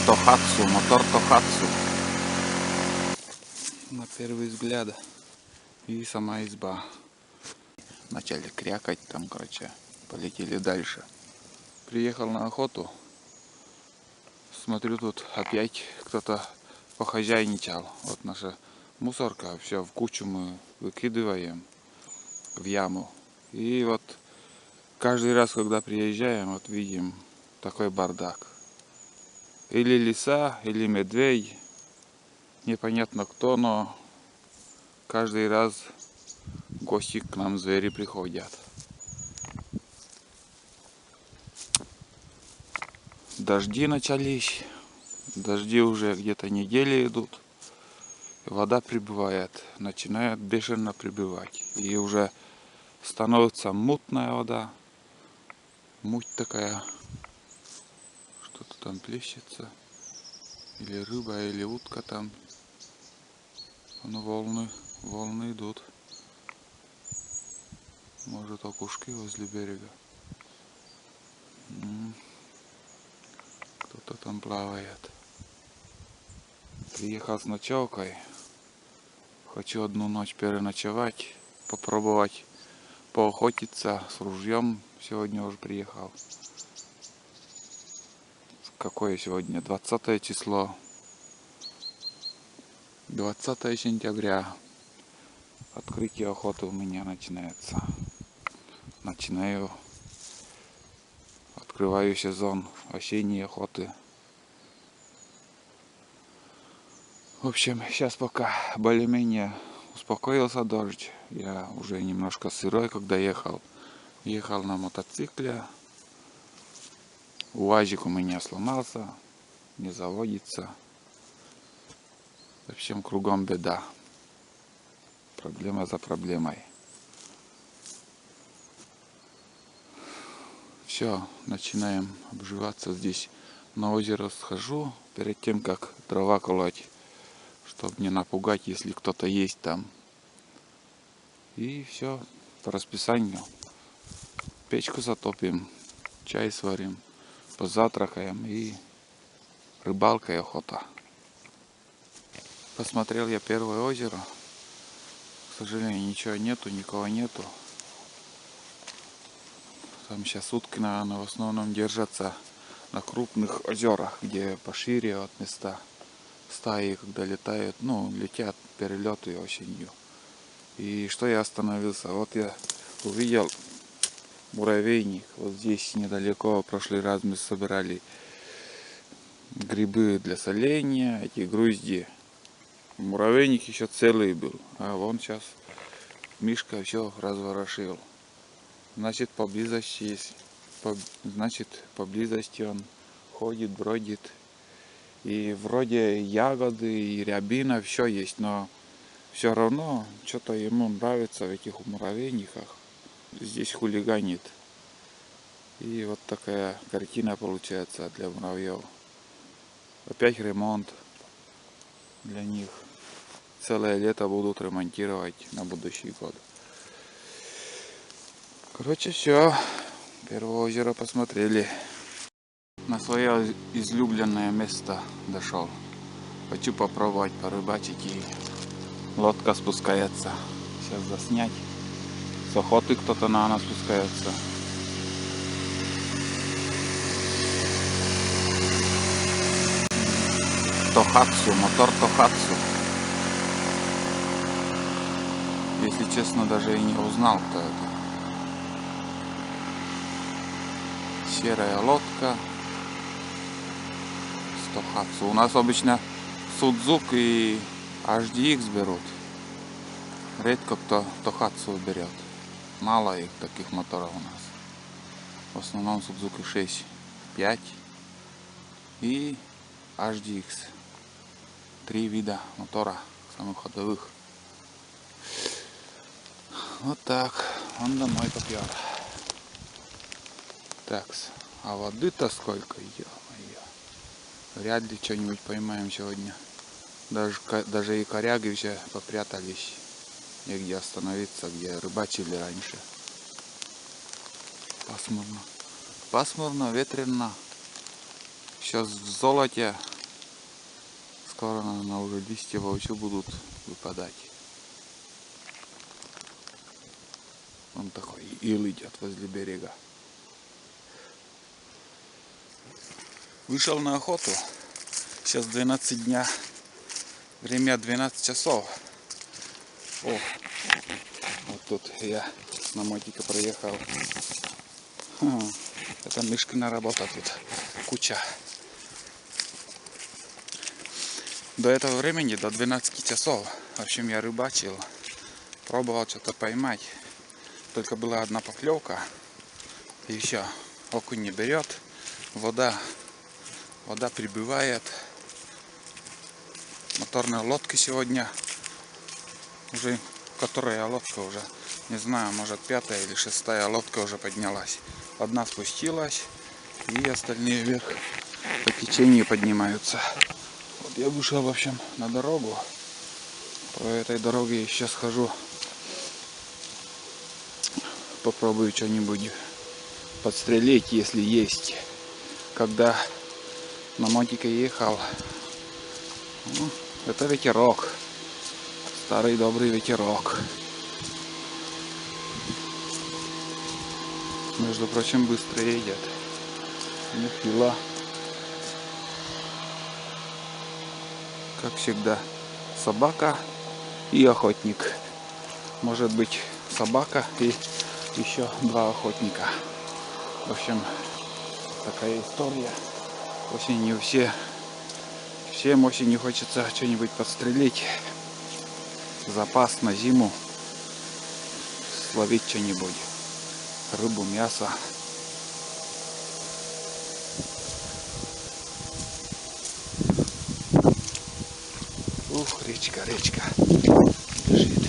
Тохатсу, мотор Тохатсу. На первый взгляд. И сама изба. Начали крякать там, короче. Полетели дальше. Приехал на охоту. Смотрю, тут опять кто-то похозяйничал. Вот наша мусорка, все в кучу мы выкидываем в яму. И вот каждый раз, когда приезжаем, вот видим такой бардак. Или лиса, или медведь. Непонятно кто, но каждый раз в гости к нам звери приходят. Дожди начались. Дожди уже где-то недели идут. Вода прибывает. Начинает бешено прибывать. И уже становится мутная вода. Муть такая. Что-то там плещется. Или рыба, или утка там. Ну, волны идут. Может, окушки возле берега. Кто-то там плавает. Приехал с ночевкой. Хочу одну ночь переночевать. Попробовать поохотиться с ружьем. Сегодня уже приехал. Какое сегодня? 20 число. 20 сентября. Открытие охоты у меня начинается. Открываю сезон осенней охоты. В общем, сейчас пока более-менее успокоился дождь. Я уже немножко сырой, когда ехал. Ехал на мотоцикле. УАЗик у меня сломался. Не заводится. В общем, кругом беда. Проблема за проблемой. Все, начинаем обживаться здесь. На озеро схожу перед тем, как дрова колоть, чтобы не напугать, если кто-то есть там. И все по расписанию. Печку затопим, чай сварим, позавтракаем и рыбалка и охота. Посмотрел я первое озеро. К сожалению, ничего нету, никого нету. Там сейчас утки, наверное, в основном держатся на крупных озерах, где пошире от места. Стаи, когда летают, летят перелеты осенью. И что я остановился? Вот я увидел муравейник. Вот здесь недалеко, в прошлый раз мы собирали грибы для соления, эти грузди. Муравейник еще целый был, а вон сейчас Мишка все разворошил. Значит, поблизости он ходит, бродит. И вроде ягоды и рябина, все есть, но все равно что-то ему нравится в этих муравейниках. Здесь хулиганит. И вот такая картина получается для муравьев. Опять ремонт для них. Целое лето будут ремонтировать на будущий год. Короче, все. Первое озеро посмотрели. На свое излюбленное место дошел. Хочу попробовать порыбачить, и лодка спускается. Сейчас заснять. С охоты кто-то на нас спускается. Тохатсу, мотор Тохатсу. Если честно, даже и не узнал, кто это. Серая лодка. Тохатсу. У нас обычно Судзуки и HDX берут. Редко кто Тохатсу берет. Мало их таких моторов у нас. В основном Судзуки 6.5 и HDX. 3 вида мотора, самых ходовых. Вот так. Он домой попер. Такс. А воды-то сколько, ё-моё. Вряд ли что-нибудь поймаем сегодня. Даже и коряги все попрятались. Негде остановиться, где рыбачили раньше. Пасмурно. Пасмурно, ветрено. Сейчас в золоте. скоро, наверное, уже листья вовсю будут выпадать. Он такой ил идет возле берега. Вышел на охоту. Сейчас 12 дня. Время 12 часов. О, вот тут я на мотике проехал. Это Мишкина работа тут. Куча. До этого времени, до 12 часов, в общем, я рыбачил. Пробовал что-то поймать. Только была одна поклевка. И все. Окунь не берет. Вода прибывает. Моторная лодка сегодня. Уже которая лодка уже? Не знаю, может 5-я или 6-я лодка уже поднялась. Одна спустилась. И остальные вверх по течению поднимаются. Вот я вышел, в общем, на дорогу. По этой дороге я сейчас хожу. Попробую что-нибудь подстрелить, если есть. Когда на мотике ехал, это ветерок. Старый добрый ветерок. Между прочим, быстро едет. Нехило. Как всегда, собака и охотник. Может быть, собака и еще 2 охотника. В общем, такая история. Осенью всем осенью хочется что-нибудь подстрелить. Запас на зиму. Словить что-нибудь. Рыбу, мясо. Ух, речка бежит.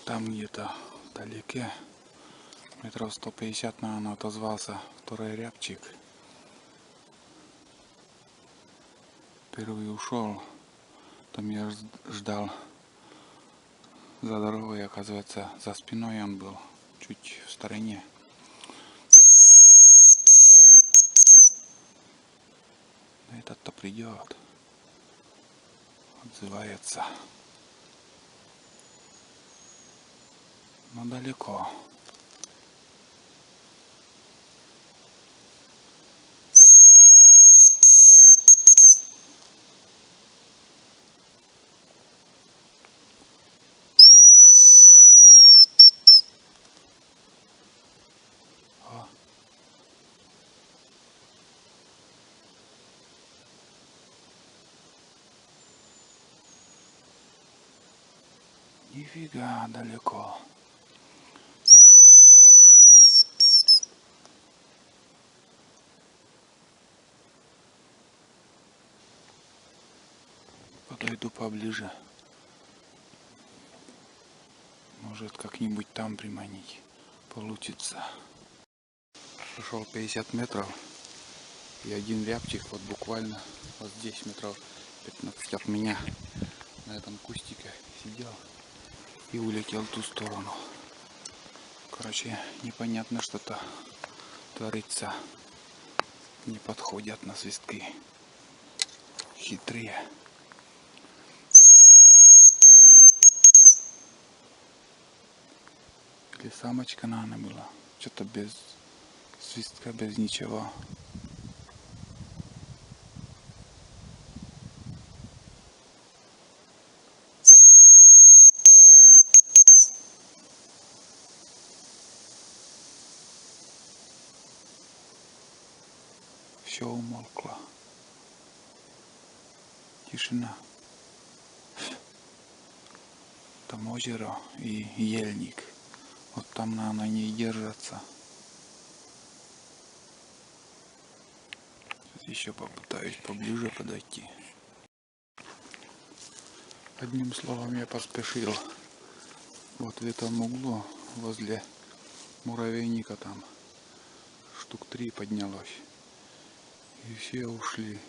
Там где-то вдалеке, метров 150, наверное, отозвался второй рябчик. Первый ушел. Там я ждал за дорогой, оказывается, за спиной он был, чуть в стороне. Этот-то придет, отзывается, но далеко. Нифига далеко. Подойду поближе. Может, как-нибудь там приманить получится. Прошел 50 метров. И один рябчик вот буквально вот здесь метров 15 от меня на этом кустике сидел и улетел в ту сторону. Короче, непонятно что-то творится. Не подходят на свистки. Хитрые. Или самочка, наверное, была. Что-то без свистка, без ничего. Все умолкло. Тишина. Там озеро и ельник. Вот там, наверное, они и держатся. Сейчас еще попытаюсь поближе подойти. Одним словом, я поспешил. Вот в этом углу, возле муравейника, там штук 3 поднялось. И все ушли.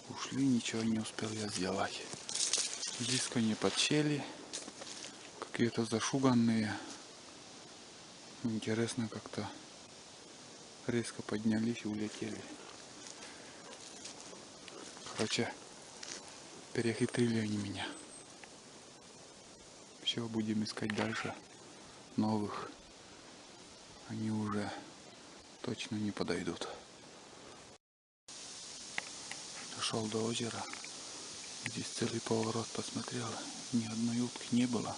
Ушли, ничего не успел я сделать. Близко не подсели. Какие-то зашуганные. Интересно, как-то резко поднялись и улетели. Короче, перехитрили они меня. Все, будем искать дальше новых. Они уже точно не подойдут. Дошел до озера. Здесь целый поворот посмотрел. Ни одной утки не было.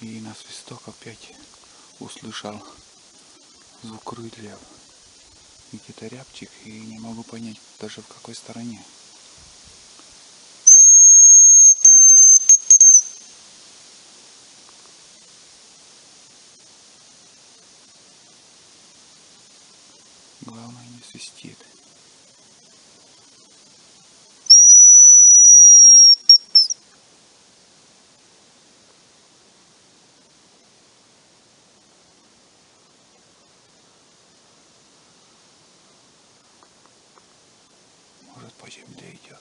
И на свисток опять услышал звук крыльев. Где-то рябчик, и не могу понять даже в какой стороне. Главное, не свистит. Может, по земле идет.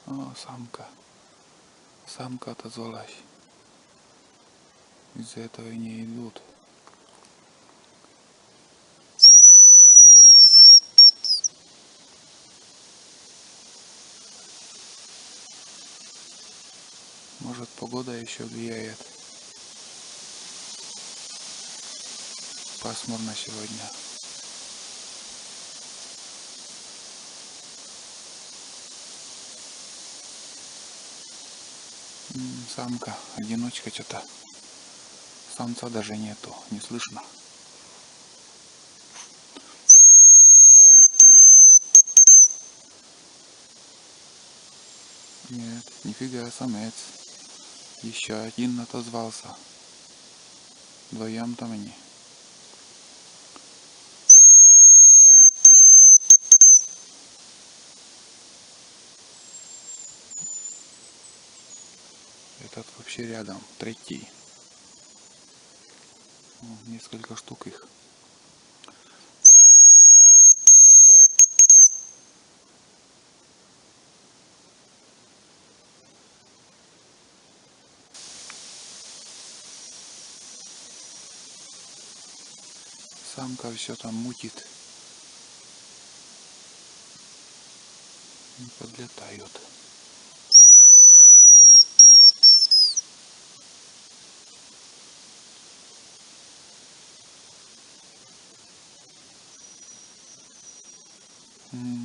О, самка. Самка отозвалась. Из-за этого и не идут. Может, погода еще влияет. Пасмурно сегодня. Самка, одиночка что-то. Самца даже нету, не слышно. Нет, нифига, самец. Еще один отозвался. Вдвоем там они. Этот вообще рядом, третий. Несколько штук их. Самка все там мутит. Не подлетают.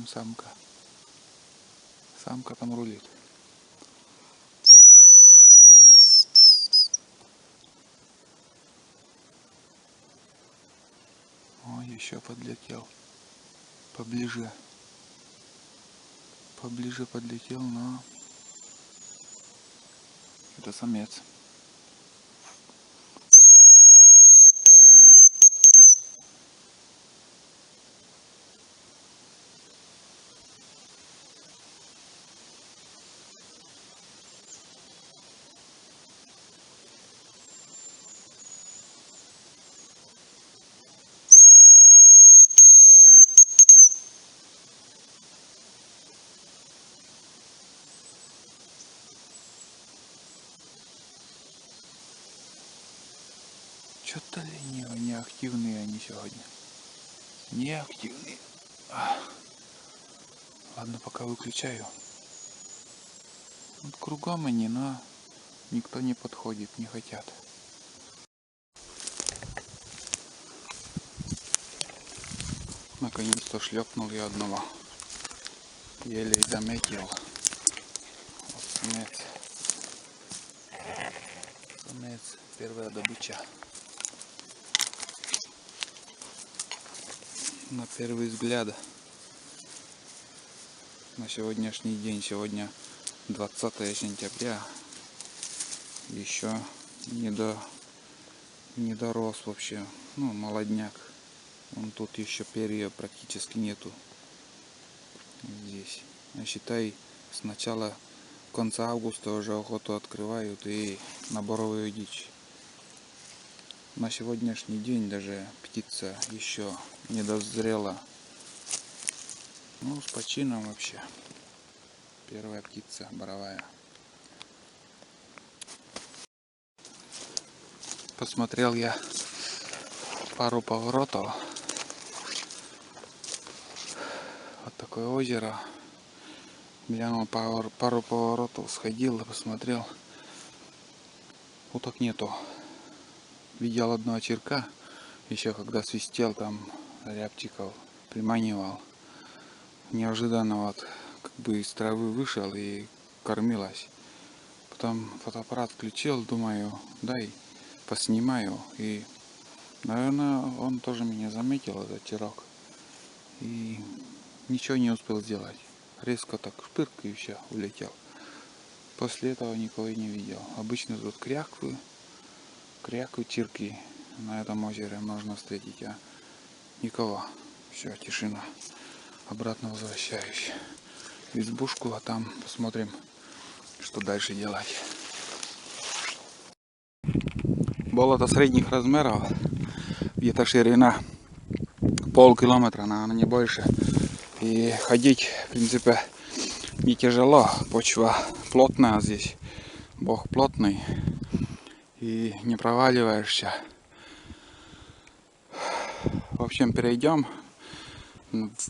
Самка. Самка там рулит. О, еще подлетел. Поближе. Поближе подлетел, но это самец. Что-то лениво, неактивные они сегодня. Неактивные. Ладно, пока выключаю. Вот кругом они, но никто не подходит, не хотят. Наконец-то шлепнул я одного. Еле заметил. Вот самец. Самец, первая добыча. На первый взгляд. На сегодняшний день, сегодня 20 сентября. Еще не дорос вообще. Ну, молодняк. Вон тут еще перья практически нету. Здесь. Я считай, с начала конца августа уже охоту открывают и на боровую дичь. На сегодняшний день даже птица еще не дозрела. Ну, с почином вообще. Первая птица боровая. Посмотрел я пару поворотов. Вот такое озеро. Глянул пару поворотов, сходил, посмотрел. Уток нету. Видел одного черка. Еще когда свистел, там рябчиков приманивал. Неожиданно вот как бы из травы вышел и кормилась. Потом фотоаппарат включил, думаю, дай поснимаю. И, наверное, он тоже меня заметил, этот черок. И ничего не успел сделать. Резко так шпырк и все, улетел. После этого никого и не видел. Обычно тут кряквы, чирки на этом озере можно встретить, а никого. Все, тишина. Обратно возвращаюсь в избушку, а там посмотрим, что дальше делать. Болото средних размеров, где-то ширина полкилометра, наверное, не больше. И ходить, в принципе, не тяжело. Почва плотная здесь, бог плотный. И не проваливаешься. В общем, перейдем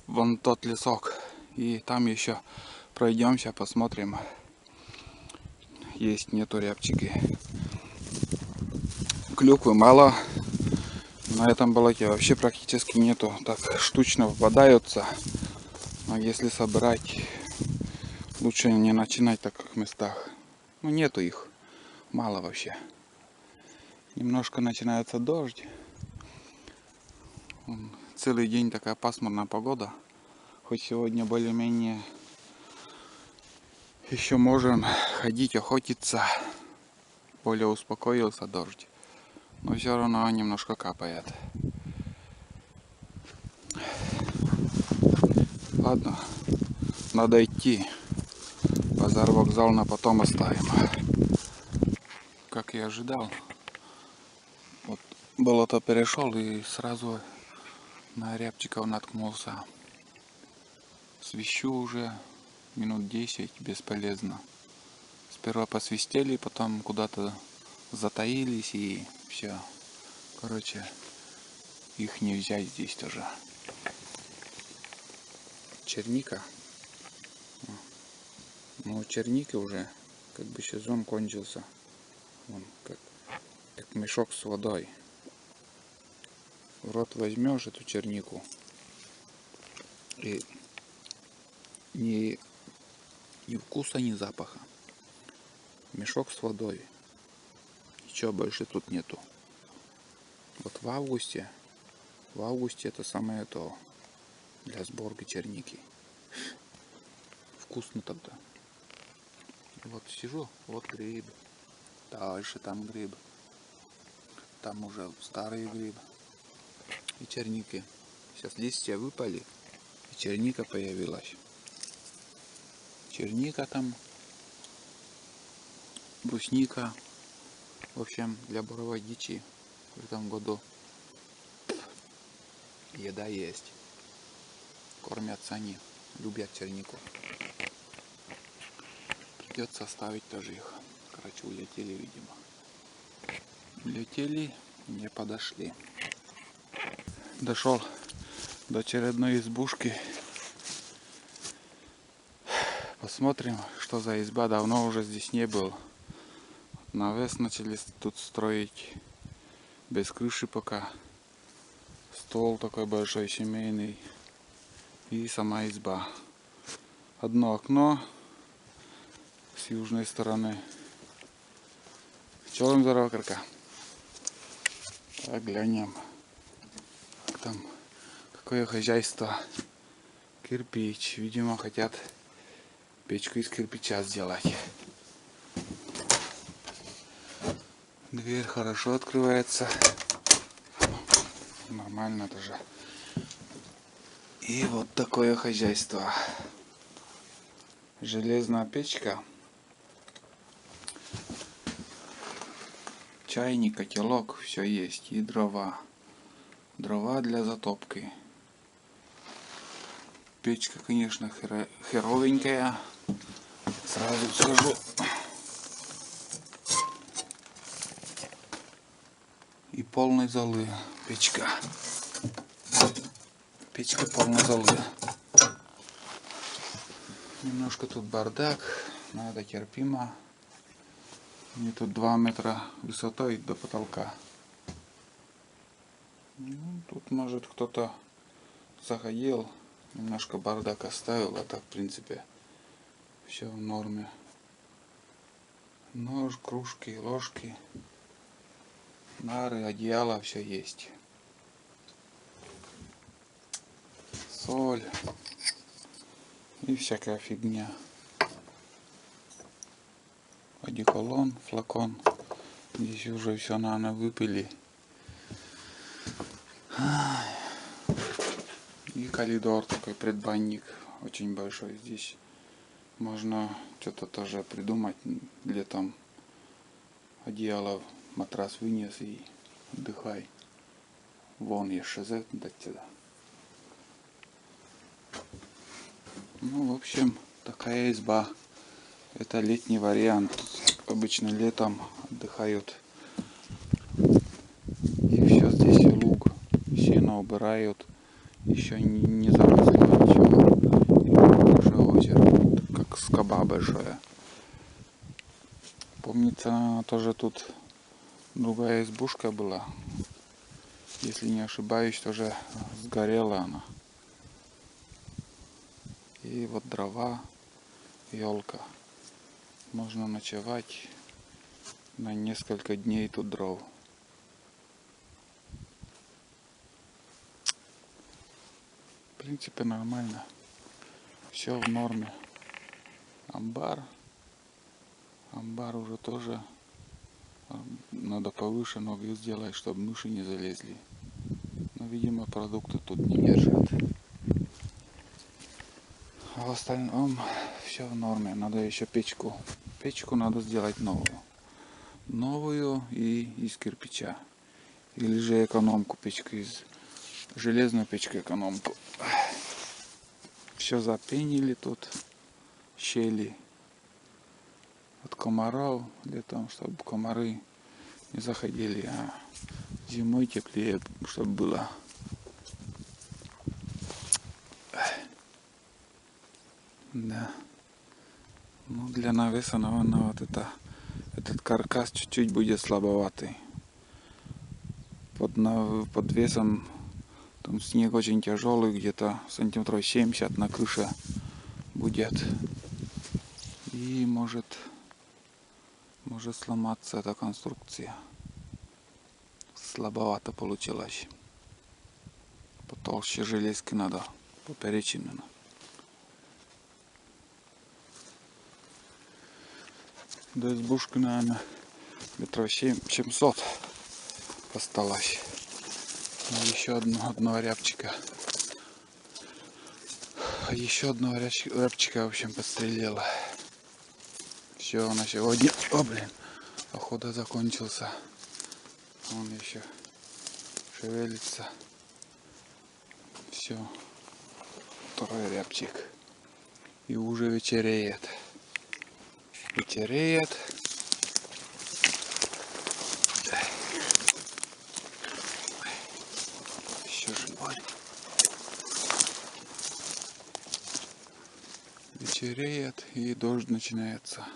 вон тот лесок. И там еще пройдемся, посмотрим. Есть, нету рябчики. Клюквы мало. На этом болоте вообще практически нету. Так штучно попадаются. Но если собирать, лучше не начинать в таких местах. Ну, нету их. Мало вообще. Немножко начинается дождь. Целый день такая пасмурная погода. Хоть сегодня более-менее еще можем ходить, охотиться. Более успокоился дождь. Но все равно немножко капает. Ладно, надо идти. Базар вокзал на потом оставим. Как я ожидал. Вот болото перешел и сразу на рябчиков наткнулся. Свищу уже минут 10, бесполезно. Сперва посвистели, потом куда-то затаились и все. Короче, их не взять здесь тоже. Черника. Ну, черники уже как бы сезон кончился. Вон, как мешок с водой. В рот возьмешь эту чернику и ни вкуса, ни запаха. Мешок с водой. Ничего больше тут нету. Вот в августе это самое то для сборки черники. Вкусно тогда. Вот сижу, вот гриб. Дальше там гриб. Там уже старый гриб. И черники. Сейчас листья выпали. И черника появилась. Черника там. Брусника. В общем, для буровой дичи в этом году еда есть. Кормятся они. Любят чернику. Придется оставить тоже их. Короче, улетели, видимо. Улетели, не подошли. Дошел до очередной избушки. Посмотрим, что за изба. Давно уже здесь не был. Навес начали тут строить. Без крыши пока. Стол такой большой, семейный. И сама изба. Одно окно с южной стороны. Чё вам здорово, карка? Так, глянем. Там какое хозяйство. Кирпич. Видимо, хотят печку из кирпича сделать. Дверь хорошо открывается. Нормально тоже. И вот такое хозяйство. Железная печка. Чайник, котелок, все есть. И дрова. Дрова для затопки. Печка, конечно, херовенькая. Сразу скажу. И полной золы печка. Печка полной золы. Немножко тут бардак, но это терпимо. Мне тут 2 метра высотой до потолка. Ну, тут может кто-то заходил, немножко бардак оставил, а так в принципе все в норме. Нож, кружки, ложки, нары, одеяло, все есть. Соль и всякая фигня. Одеколон, флакон. Здесь уже все, наверное, выпили. И коридор такой, предбанник очень большой. Здесь можно что-то тоже придумать. Летом одеяло, матрас вынес и отдыхай. Вон есть шезет до тебя. Ну, в общем, такая изба. Это летний вариант. Обычно летом отдыхают. И все здесь и луг. Сено убирают. Еще не заросло ничего. И уже озеро. Как скоба большая. Помнится, тоже тут другая избушка была. Если не ошибаюсь, тоже сгорела она. И вот дрова, елка. Можно ночевать на несколько дней тут дров. В принципе, нормально. Все в норме. Амбар. Амбар уже тоже надо повыше ноги сделать, чтобы мыши не залезли. Но, видимо, продукты тут не держат. А в остальном все в норме. Надо еще печку. Печку надо сделать новую. Новую и из кирпича. Или же экономку печку, из железную печку экономку. Все запенили тут. Щели от комаров. Для того, чтобы комары не заходили. А зимой теплее, чтобы было. Да. Ну, для навеса, наверное, вот этот каркас чуть-чуть будет слабоватый. Под весом там снег очень тяжелый, где-то сантиметров 70 на крыше будет. И может сломаться эта конструкция. Слабовато получилось. Потолще железки надо, поперечины. До избушки, наверное, метров 700 осталось. И еще одного рябчика. Еще одного рябчика, в общем, подстрелила. Все, на сегодня, походу закончился. Он еще шевелится. Все, второй рябчик. И уже вечереет. Вечереет. Еще живой. Вечереет и дождь начинается.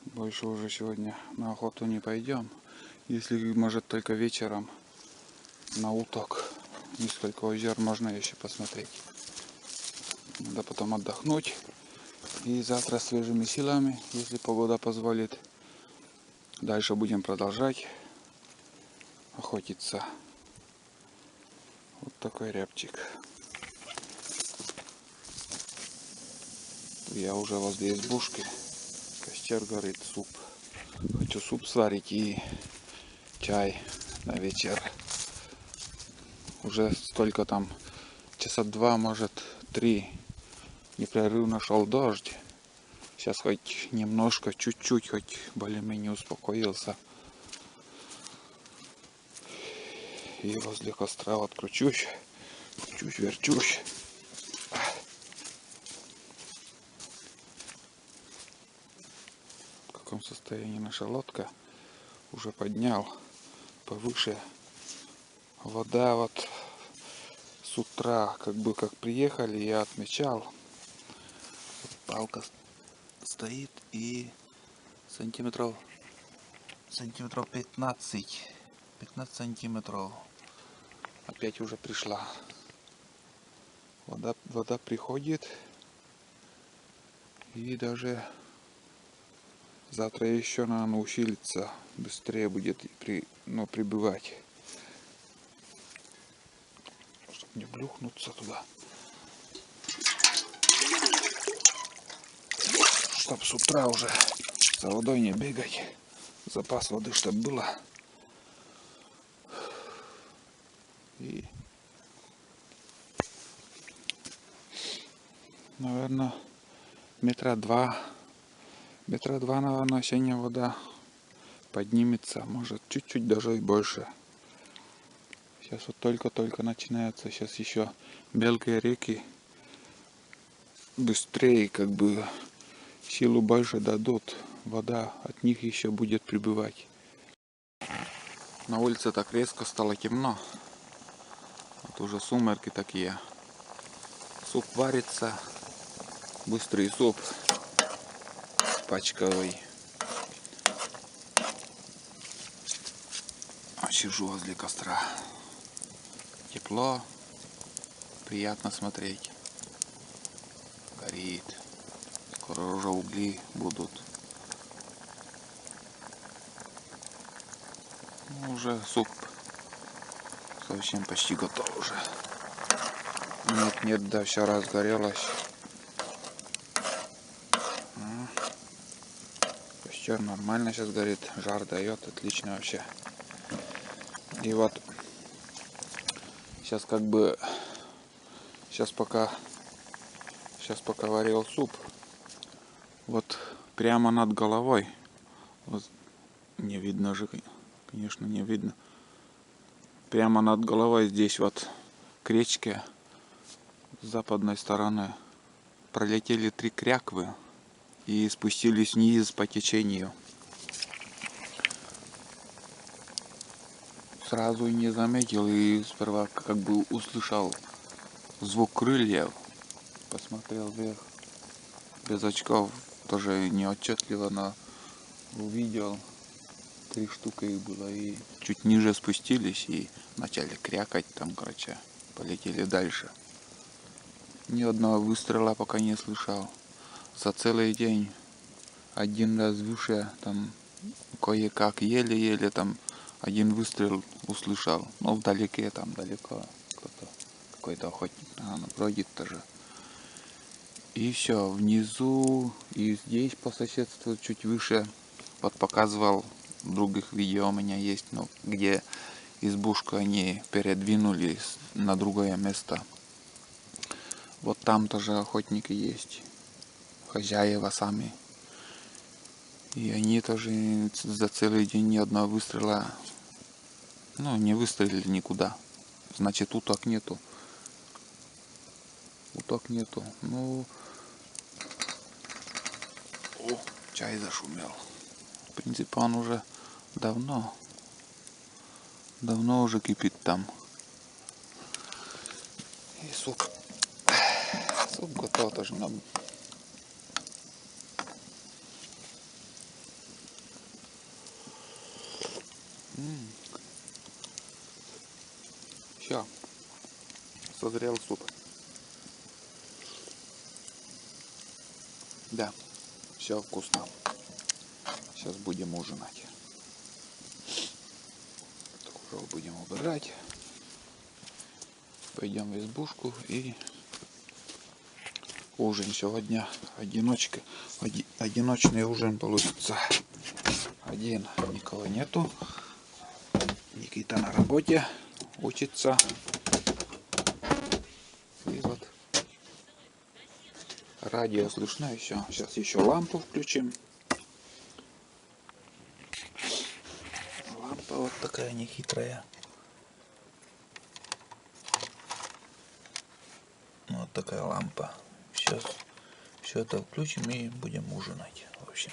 Больше уже сегодня на охоту не пойдем. Если, может, только вечером на уток. Несколько озер можно еще посмотреть. Надо потом отдохнуть. И завтра свежими силами, если погода позволит, дальше будем продолжать охотиться. Вот такой рябчик. Я уже возле избушки. Костер горит, суп. Хочу суп сварить и чай на вечер. Уже столько там, часа 2, может 3, непрерывно шел дождь. Сейчас хоть немножко, чуть-чуть, хоть более-менее успокоился. И возле костра вот кручусь, верчусь. В каком состоянии наша лодка? Уже поднял повыше. Вода вот с утра, как приехали, я отмечал. Палка стоит и сантиметров 15 сантиметров. Опять уже пришла. Вода приходит. И даже завтра еще надо усилиться. Быстрее будет прибывать. Чтобы не блюхнуться туда. Чтоб с утра уже за водой не бегать. Запас воды чтоб было. И, наверное, метра два, наверное, осенняя вода поднимется. Может, чуть-чуть даже и больше. Сейчас вот только-только начинается. Сейчас еще мелкие реки быстрее, как бы, силу больше дадут. Вода от них еще будет прибывать. На улице так резко стало темно. Вот уже сумерки такие. Суп варится. Быстрый суп. Пачковый. Сижу возле костра. Тепло. Приятно смотреть. Горит. Скоро уже угли будут. Ну, уже суп совсем почти готов уже. Нет, да, все разгорелось. Костер нормально сейчас горит. Жар дает. Отлично вообще. И вот сейчас как бы сейчас пока варил суп, вот прямо над головой, вот не видно же, конечно, не видно, прямо над головой здесь вот к речке с западной стороны пролетели 3 кряквы и спустились вниз по течению. Сразу и не заметил, и сперва как бы услышал звук крыльев, посмотрел вверх, без очков, тоже не отчетливо, но увидел 3 штуки их было, и чуть ниже спустились и начали крякать там, короче, полетели дальше. Ни одного выстрела пока не слышал. За целый день один раз выше, там кое-как, еле-еле там один выстрел услышал. Ну, вдалеке, там далеко, какой-то охотник, бродит тоже. И все, внизу и здесь по соседству чуть выше, вот показывал, в других видео у меня есть, ну, где избушку они передвинулись на другое место. Вот там тоже охотники есть, хозяева сами. И они тоже за целый день ни одного выстрела, ну, не выстрелили никуда. Значит, уток нету. Ну, чай зашумел. В принципе, он уже давно уже кипит там. И суп готов тоже. Все, созрел суп. Да, все вкусно. Сейчас будем ужинать. Скоро будем убирать. Пойдем в избушку и ужин сегодня. Одиночный ужин получится. Один, никого нету. Никита на работе учится. И вот радио слышно еще. Сейчас еще лампу включим. Лампа вот такая нехитрая. Вот такая лампа. Сейчас все это включим и будем ужинать. В общем,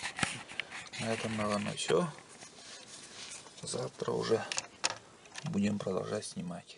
на этом, наверное, все. Завтра уже будем продолжать снимать.